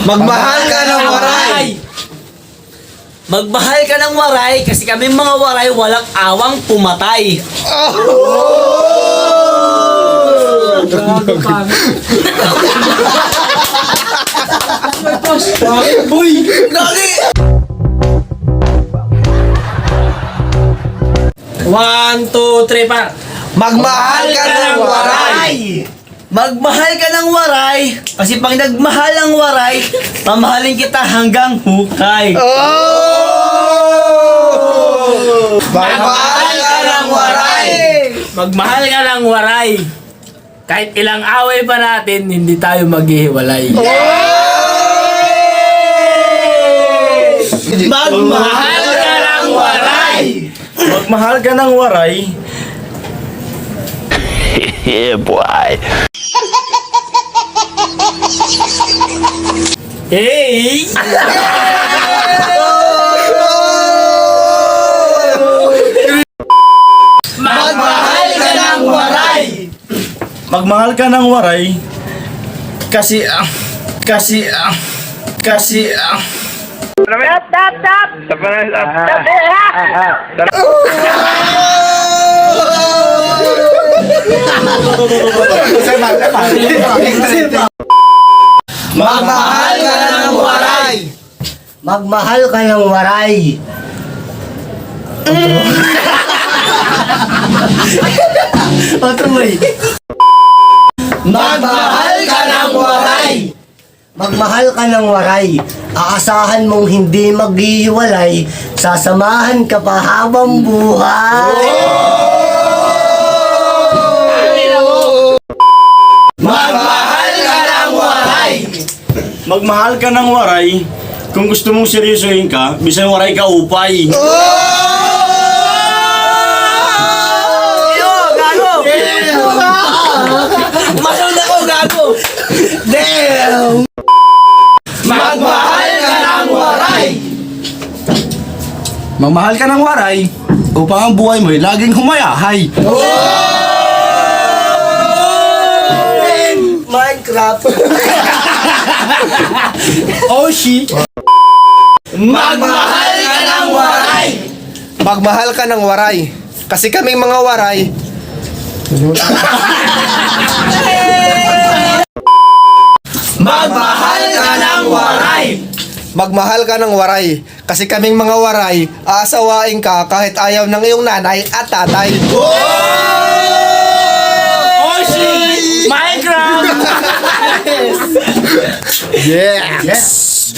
Magmahal ka ng waray. Magmahal ka ng waray kasi kami mga waray walang awang pumatay. Boy! Dali! 1, 2, 3, pa. Magmahal ka ng waray. Magmahal ka ng waray kasi pag nagmahal ang waray, mamahalin kita hanggang hukay. Magmahal ka ng waray. Magmahal ka ng waray. Kahit ilang away pa natin, hindi tayo maghihiwalay. Magmahal ka ng waray. Magmahal ka ng waray. Yeah, boy. Hey! Magmahal ka ng waray. Magmahal ka ng waray. Kasi Magmahal ka ng waray. Magmahal ka ng waray. Patuloy. Magmahal ka ng waray. Magmahal ka ng waray. Aasahan mong hindi maghihiwalay. Sasamahan ka pa habang buhay. Magmahal ka ng waray. magmahal ka ng waray. Kung gusto mong seryosohin ka, bisan waray ka upay. Masunod ako, gago. Damn! Magmahal ka ng waray. Magmahal ka ng waray upang ang buhay mo'y laging humayahay. Minecraft. Oh shit! Magmahal ka ng waray. Magmahal ka ng waray. Kasi kaming mga waray. Magmahal ka ng waray. Magmahal ka ng waray. Kasi kaming mga waray, aasawain ka kahit ayaw ng iyong nanay at tatay. Oh, shit! Minecraft! Yes!